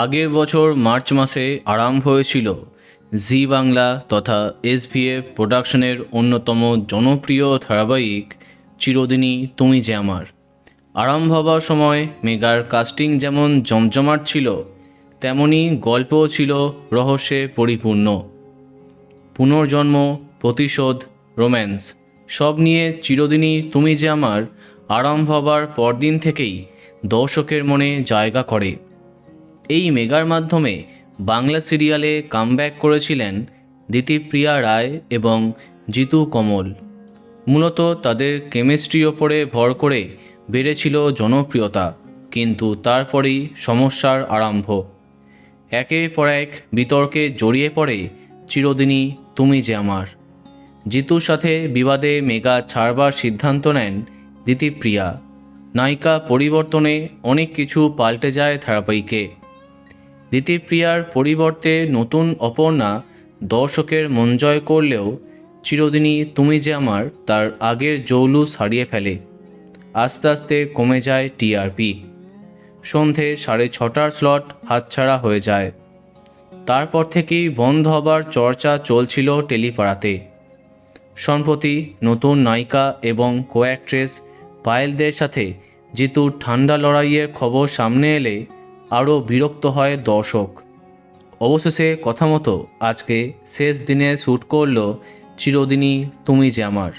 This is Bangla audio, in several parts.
আগের বছর মার্চ মাসে আরম্ভ হয়েছিল জি বাংলা তথা এসভিএফ প্রোডাকশনের অন্যতম জনপ্রিয় ধারাবাহিক চিরদিনই তুমি যে আমার। আরম্ভ হবার সময় মেগার কাস্টিং যেমন জমজমাট ছিল, তেমনি গল্পও ছিল রহস্যে পরিপূর্ণ। পুনর্জন্ম, প্রতিশোধ, রোম্যান্স সব নিয়ে চিরদিনই তুমি যে আমার আরম্ভ হবার পরদিন থেকেই দর্শকের মনে জায়গা করে। এই মেগার মাধ্যমে বাংলা সিরিয়ালে কামব্যাক করেছিলেন দিতিপ্রিয়া রায় এবং জিতু কমল। মূলত তাদের কেমিস্ট্রি ওপরে ভর করে বেড়েছিল জনপ্রিয়তা, কিন্তু তারপরেই সমস্যার আরম্ভ। একের পর এক বিতর্কে জড়িয়ে পড়ে চিরদিনই তুমি যে আমার। জিতুর সাথে বিবাদে মেগা ছাড়বার সিদ্ধান্ত নেন দিতিপ্রিয়া। নায়িকা পরিবর্তনে অনেক কিছু পাল্টে যায় ধারাবাহিকে। দিতিপ্রিয়ার পরিবর্তে নতুন অপর্ণা দর্শকের মন জয় করলেও চিরদিনই তুমি যে আমার তার আগের জৌলুস হারিয়ে ফেলে। আস্তে আস্তে কমে যায় টিআরপি। সন্ধে 6:30টার স্লট হাতছাড়া হয়ে যায়। তারপর থেকেই বন্ধ হবার চর্চা চলছিল টেলিপাড়াতে। সম্প্রতি নতুন নায়িকা এবং কোঅ্যাক্ট্রেস পায়েলদের সাথে জিতুর ঠান্ডা লড়াইয়ের খবর সামনে এলে আরও বিরক্ত হয় দর্শক। অবশেষে কথা মতো আজকে শেষ দিনে শ্যুট করল চিরদিনই তুমি যে আমার।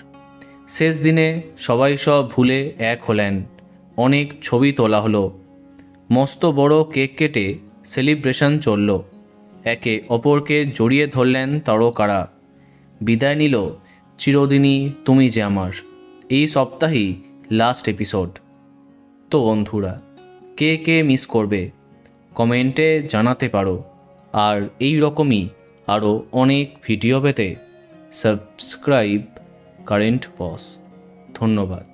শেষ দিনে সবাই সব ভুলে এক হলেন। অনেক ছবি তোলা হলো, মস্ত বড় কেক কেটে সেলিব্রেশন চলল। একে অপরকে জড়িয়ে ধরলেন তারকারা। বিদায় নিল চিরদিনই তুমি যে আমার। এই সপ্তাহেই লাস্ট এপিসোড। তো বন্ধুরা, কে কে মিস করবে কমেন্টে জানাতে পারো। আর এই রকমই আরও অনেক ভিডিও পেতে সাবস্ক্রাইব কারেন্ট বস। ধন্যবাদ।